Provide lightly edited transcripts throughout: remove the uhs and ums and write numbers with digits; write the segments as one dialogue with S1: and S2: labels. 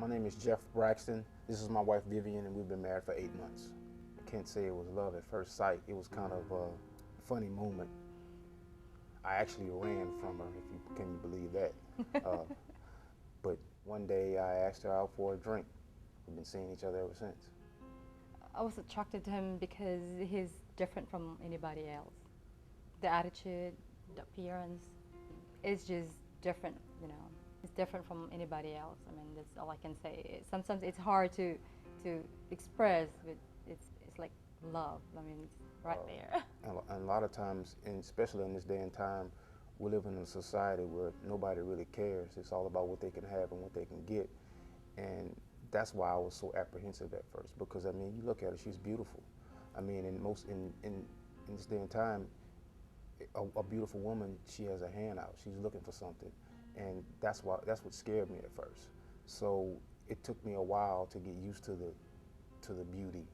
S1: My name is Jeff Braxton. This is my wife Vivian, and we've been married for 8 months. I can't say it was love at first sight. It was kind of a funny moment. I actually ran from her, if you can you believe that. But one day I asked her out for a drink. We've been seeing each other ever since.
S2: I was attracted to him because he's different from anybody else. The attitude, the appearance, it's just different, you know. It's different from anybody else. I mean, that's all I can say. Sometimes it's hard to express, but it's like love. I mean, it's right there.
S1: And a lot of times, and especially in this day and time, we live in a society where nobody really cares. It's all about what they can have and what they can get. And that's why I was so apprehensive at first, because I mean, you look at her, she's beautiful. I mean, in this day and time, a beautiful woman, she has a hand out. She's looking for something, and that's what scared me at first. So it took me a while to get used to the beauty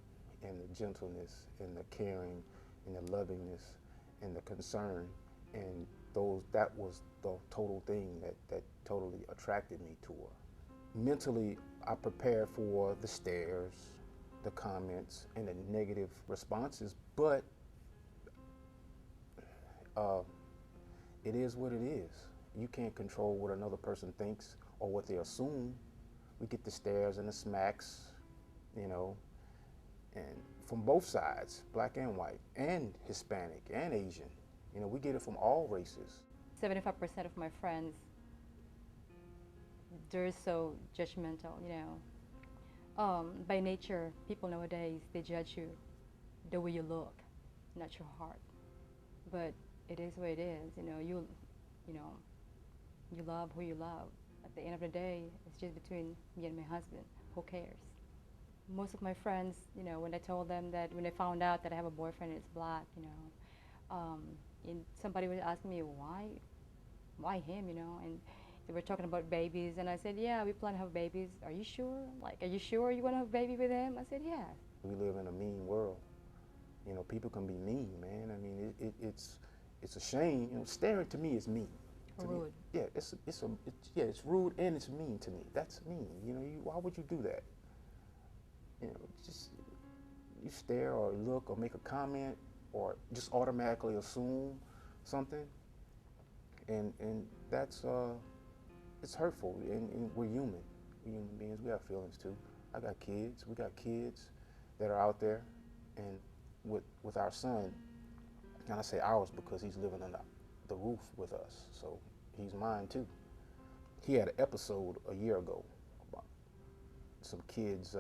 S1: and the gentleness and the caring and the lovingness and the concern, and that was the total thing that totally attracted me to her. Mentally, I prepared for the stares, the comments, and the negative responses, but it is what it is. You can't control what another person thinks or what they assume. We get the stares and the smacks, you know, and from both sides, black and white, and Hispanic and Asian. You know, we get it from all races.
S2: 75% of my friends, they're so judgmental, you know. By nature, people nowadays, they judge you the way you look, not your heart. But it is what it is, you know. You know, you love who you love. At the end of the day, it's just between me and my husband. Who cares? Most of my friends, you know, when I told them that, when they found out that I have a boyfriend that's black, you know, and somebody was asking me why him, you know, and they were talking about babies, and I said, yeah, we plan to have babies. Are you sure? Like, are you sure you want to have a baby with him? I said, yeah.
S1: We live in a mean world. You know, people can be mean, man. I mean, it's a shame. You know, staring to me is mean. To
S2: Rude.
S1: me, yeah, it's rude and it's mean to me. That's mean. You know, why would you do that? You know, just you stare or look or make a comment or just automatically assume something, and that's it's hurtful. And we're human. We're human beings. We have feelings too. I got kids. We got kids that are out there, and with our son, and I say ours because he's living under the roof with us, so he's mine too. He had an episode a year ago about some kids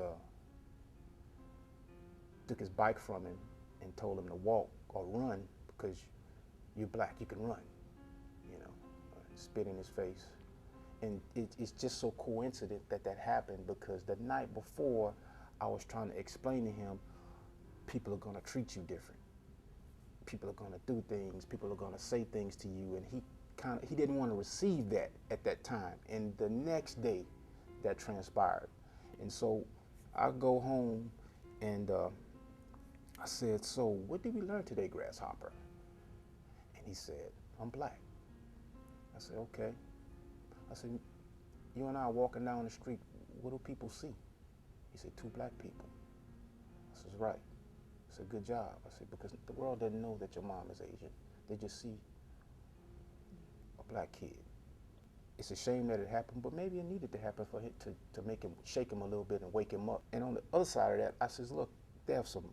S1: took his bike from him and told him to walk or run because you're black, you can run, you know, spit in his face. And it's just so coincident that happened because the night before I was trying to explain to him, people are going to treat you different. People are going to do things, people are going to say things to you, and he didn't want to receive that at that time. And the next day that transpired. And so I go home and I said, so what did we learn today, Grasshopper? And he said, I'm black. I said, okay. I said, you and I are walking down the street, what do people see? He said, two black people. I said, right. I said, good job. I said, because the world doesn't know that your mom is Asian. They just see a black kid. It's a shame that it happened, but maybe it needed to happen for him to make him, shake him a little bit and wake him up. And on the other side of that, I says, look, they have some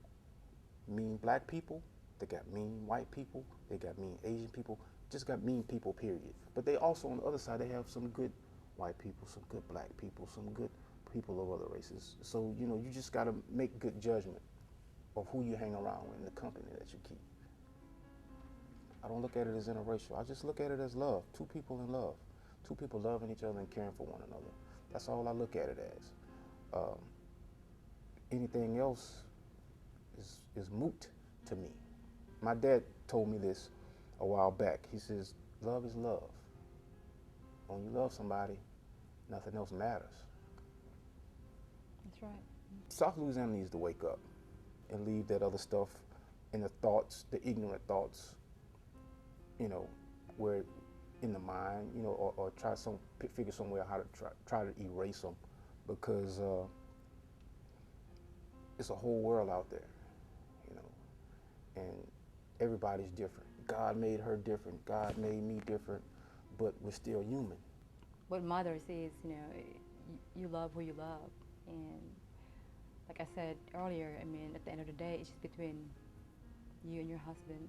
S1: mean black people, they got mean white people, they got mean Asian people, just got mean people, period. But they also, on the other side, they have some good white people, some good black people, some good people of other races. So, you know, you just gotta make good judgment of who you hang around with and the company that you keep. I don't look at it as interracial. I just look at it as love. Two people in love. Two people loving each other and caring for one another. That's all I look at it as. Anything else is moot to me. My dad told me this a while back. He says, love is love. When you love somebody, nothing else matters.
S2: That's right.
S1: South Louisiana needs to wake up and leave that other stuff and the thoughts, the ignorant thoughts, you know, where in the mind, you know, or try figure some way out how to try to erase them because it's a whole world out there, you know, and everybody's different. God made her different. God made me different, but we're still human.
S2: What matters is, you know, you love who you love, and like I said earlier, I mean, at the end of the day, it's just between you and your husband,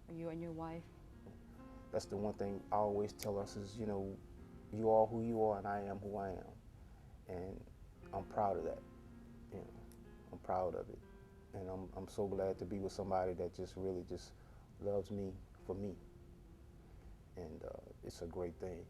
S2: or you and your wife.
S1: That's the one thing I always tell us is, you know, you are who you are and I am who I am. And I'm proud of that, you know, I'm proud of it. And I'm so glad to be with somebody that just really just loves me for me. And it's a great thing.